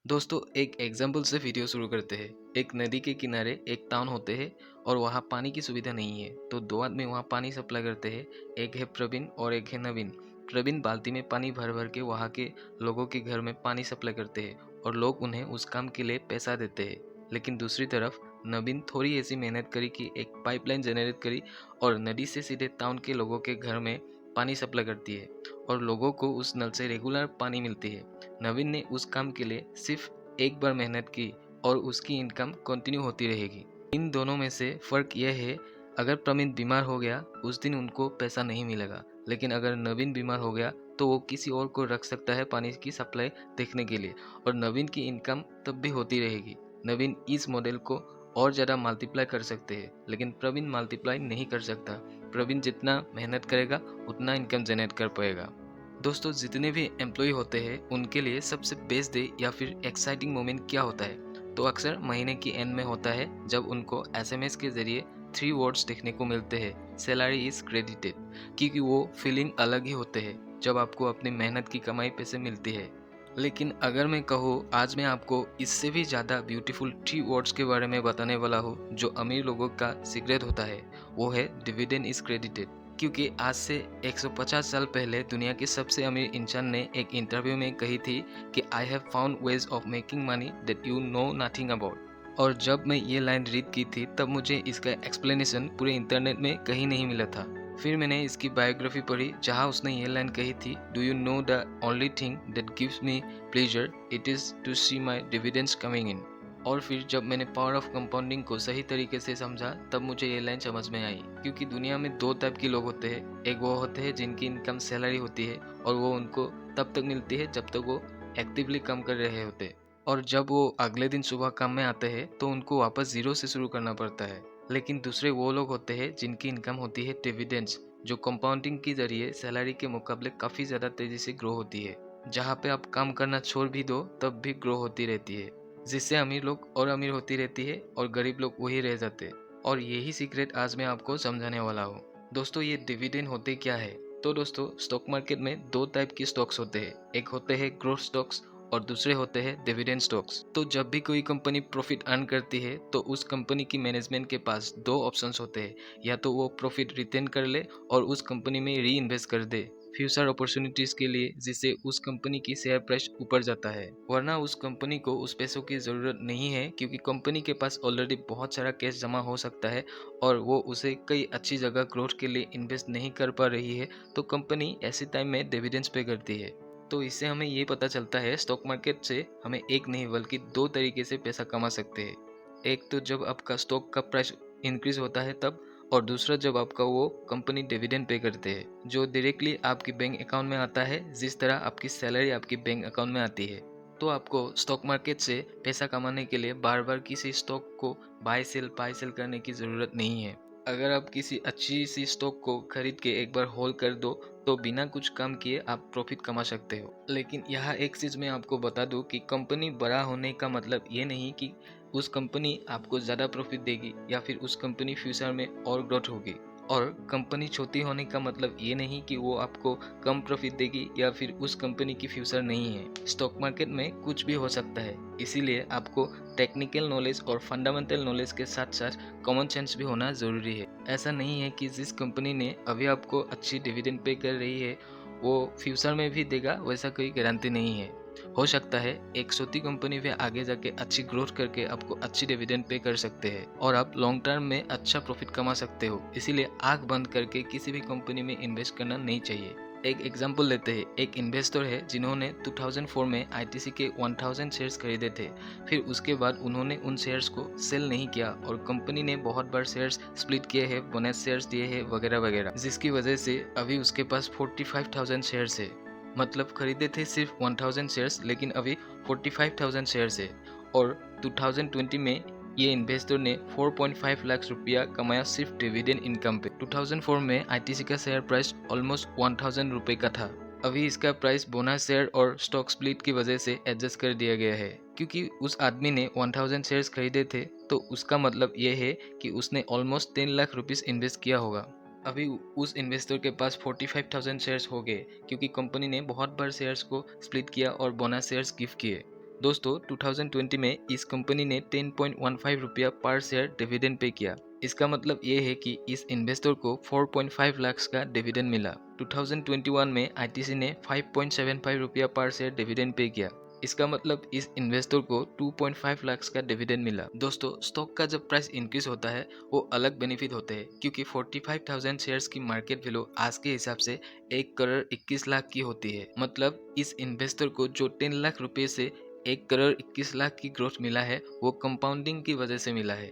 दोस्तों एक एग्जाम्पल से वीडियो शुरू करते हैं। एक नदी के किनारे एक टाउन होते हैं और वहाँ पानी की सुविधा नहीं है, तो दो आदमी वहाँ पानी सप्लाई करते हैं। एक है प्रवीण और एक है नवीन। प्रवीण बाल्टी में पानी भर भर के वहाँ के लोगों के घर में पानी सप्लाई करते हैं और लोग उन्हें उस काम के लिए पैसा देते हैं। लेकिन दूसरी तरफ नवीन थोड़ी ऐसी मेहनत करी कि एक पाइपलाइन जनरेट करी और नदी से सीधे टाउन के लोगों के घर में पानी सप्लाई करती है और लोगों को उस नल से रेगुलर पानी मिलती है। नवीन ने उस काम के लिए सिर्फ एक बार मेहनत की और उसकी इनकम कंटिन्यू होती रहेगी। इन दोनों में से फ़र्क यह है, अगर प्रवीण बीमार हो गया उस दिन उनको पैसा नहीं मिलेगा, लेकिन अगर नवीन बीमार हो गया तो वो किसी और को रख सकता है पानी की सप्लाई देखने के लिए और नवीन की इनकम तब भी होती रहेगी। नवीन इस मॉडल को और ज़्यादा मल्टीप्लाई कर सकते हैं, लेकिन प्रवीण मल्टीप्लाई नहीं कर सकता। प्रवीण जितना मेहनत करेगा उतना इनकम जनरेट कर पाएगा। दोस्तों जितने भी एम्प्लॉय होते हैं उनके लिए सबसे बेस्ट डे या फिर एक्साइटिंग मोमेंट क्या होता है, तो अक्सर महीने की एंड में होता है जब उनको एसएमएस के जरिए 3 वर्ड्स देखने को मिलते हैं, सैलरी इज क्रेडिटेड। क्योंकि वो फीलिंग अलग ही होते हैं जब आपको अपनी मेहनत की कमाई पैसे मिलती है। लेकिन अगर मैं कहूँ आज मैं आपको इससे भी ज़्यादा ब्यूटीफुल 3 वर्ड्स के बारे में बताने वाला हूँ जो अमीर लोगों का सीक्रेट होता है, वो है डिविडेंड इज क्रेडिटेड। क्योंकि आज से 150 साल पहले दुनिया के सबसे अमीर इंसान ने एक इंटरव्यू में कही थी कि I have found ways of making money that you know nothing about. और जब मैं ये लाइन रीड की थी तब मुझे इसका एक्सप्लेनेशन पूरे इंटरनेट में कहीं नहीं मिला था। फिर मैंने इसकी बायोग्राफी पढ़ी जहाँ उसने ये लाइन कही थी, do you know the only thing that gives me pleasure it is to see my dividends coming in. और फिर जब मैंने पावर ऑफ कंपाउंडिंग को सही तरीके से समझा तब मुझे ये लाइन समझ में आई। क्योंकि दुनिया में दो टाइप के लोग होते हैं, एक वो होते हैं जिनकी इनकम सैलरी होती है और वो उनको तब तक मिलती है जब तक वो एक्टिवली काम कर रहे होते हैं, और जब वो अगले दिन सुबह काम में आते हैं तो उनको वापस जीरो से शुरू करना पड़ता है। लेकिन दूसरे वो लोग होते हैं जिनकी इनकम होती है डिविडेंड्स, जो कंपाउंडिंग के जरिए सैलरी के मुकाबले काफ़ी ज़्यादा तेज़ी से ग्रो होती है। जहाँ पे आप काम करना छोड़ भी दो तब भी ग्रो होती रहती है, जिससे अमीर लोग और अमीर होती रहती है और गरीब लोग वही रह जाते हैं। और यही सीक्रेट आज मैं आपको समझाने वाला हूँ। दोस्तों ये डिविडेंड होते क्या है? तो दोस्तों स्टॉक मार्केट में दो टाइप की स्टॉक्स होते हैं, एक होते हैं ग्रोथ स्टॉक्स और दूसरे होते हैं डिविडेंड स्टॉक्स। तो जब भी कोई कंपनी प्रॉफिट अर्न करती है तो उस कंपनी की मैनेजमेंट के पास दो ऑप्शंस होते हैं, या तो वो प्रॉफिट रिटेन कर ले और उस कंपनी में री इन्वेस्ट कर दे फ्यूचर अपॉर्चुनिटीज के लिए, जिससे उस कंपनी की शेयर प्राइस ऊपर जाता है। वरना उस कंपनी को उस पैसों की ज़रूरत नहीं है क्योंकि कंपनी के पास ऑलरेडी बहुत सारा कैश जमा हो सकता है और वो उसे कई अच्छी जगह ग्रोथ के लिए इन्वेस्ट नहीं कर पा रही है, तो कंपनी ऐसे टाइम में डिविडेंड्स पे करती है। तो इससे हमें ये पता चलता है स्टॉक मार्केट से हमें एक नहीं बल्कि दो तरीके से पैसा कमा सकते हैं। एक तो जब आपका स्टॉक का प्राइस इंक्रीज होता है तब, और दूसरा जब आपका वो कंपनी डिविडेंड पे करते हैं जो डायरेक्टली आपकी बैंक अकाउंट में आता है, जिस तरह आपकी सैलरी आपकी बैंक अकाउंट में आती है। तो आपको स्टॉक मार्केट से पैसा कमाने के लिए बार बार किसी स्टॉक को बाय सेल करने की ज़रूरत नहीं है। अगर आप किसी अच्छी सी स्टॉक को खरीद के एक बार होल्ड कर दो तो बिना कुछ काम किए आप प्रॉफिट कमा सकते हो। लेकिन यहाँ एक चीज़ मैं आपको बता दूँ कि कंपनी बड़ा होने का मतलब ये नहीं कि उस कंपनी आपको ज़्यादा प्रॉफिट देगी या फिर उस कंपनी फ्यूचर में और ग्रोथ होगी। और कंपनी छोटी होने का मतलब ये नहीं कि वो आपको कम प्रॉफिट देगी या फिर उस कंपनी की फ्यूचर नहीं है। स्टॉक मार्केट में कुछ भी हो सकता है, इसीलिए आपको टेक्निकल नॉलेज और फंडामेंटल नॉलेज के साथ साथ कॉमन सेंस भी होना ज़रूरी है। ऐसा नहीं है कि जिस कंपनी ने अभी आपको अच्छी डिविडेंड पे कर रही है वो फ्यूचर में भी देगा, वैसा कोई गारंटी नहीं है। हो सकता है एक छोटी कंपनी भी आगे जाके अच्छी ग्रोथ करके आपको अच्छी डिविडेंड पे कर सकते हैं और आप लॉन्ग टर्म में अच्छा प्रॉफिट कमा सकते हो। इसीलिए आंख बंद करके किसी भी कंपनी में इन्वेस्ट करना नहीं चाहिए। एक एग्जांपल लेते हैं, एक इन्वेस्टर है जिन्होंने 2004 में आईटीसी के 1000 शेयर्स खरीदे थे। फिर उसके बाद उन्होंने उन शेयर्स को सेल नहीं किया और कंपनी ने बहुत बार शेयर्स स्प्लिट किए हैं, बोनस शेयर्स दिए हैं वगैरह वगैरह, जिसकी वजह से अभी उसके पास 45,000 शेयर्स है। मतलब खरीदे थे सिर्फ 1000 शेयर्स लेकिन अभी 45,000 शेयर्स है। और 2020 में ये इन्वेस्टर ने 4.5 लाख रुपया कमाया सिर्फ डिविडेंड इनकम पे। 2004 में आईटीसी का शेयर प्राइस ऑलमोस्ट 1000 रुपये का था। अभी इसका प्राइस बोनस शेयर और स्टॉक स्प्लिट की वजह से एडजस्ट कर दिया गया है। क्योंकि उस आदमी ने 1000 शेयर्स खरीदे थे तो उसका मतलब ये है कि उसने ऑलमोस्ट 10 लाख रुपीस इन्वेस्ट किया होगा। अभी उस इन्वेस्टर के पास 45,000 शेयर्स हो गए क्योंकि कंपनी ने बहुत बार शेयर्स को स्प्लिट किया और बोनस शेयर्स गिफ्ट किए। दोस्तों 2020 में इस कंपनी ने 10.15 रुपया पर शेयर डिविडेंड पे किया। इसका मतलब ये है कि इस इन्वेस्टर को 4.5 लाख का डिविडेंड मिला। 2021 में आईटीसी ने 5.75 रुपया पर शेयर डिविडेंड पे किया। इसका मतलब इस इन्वेस्टर को 2.5 लाख का डिविडेंड मिला। दोस्तों स्टॉक का जब प्राइस इंक्रीज होता है वो अलग बेनिफिट होते हैं, क्योंकि 45,000 शेयर्स की मार्केट वैल्यू आज के हिसाब से 1 करोड़ 21 लाख की होती है। मतलब इस इन्वेस्टर को जो 10 लाख रुपए से 1 करोड़ 21 लाख की ग्रोथ मिला है वो कंपाउंडिंग की वजह से मिला है।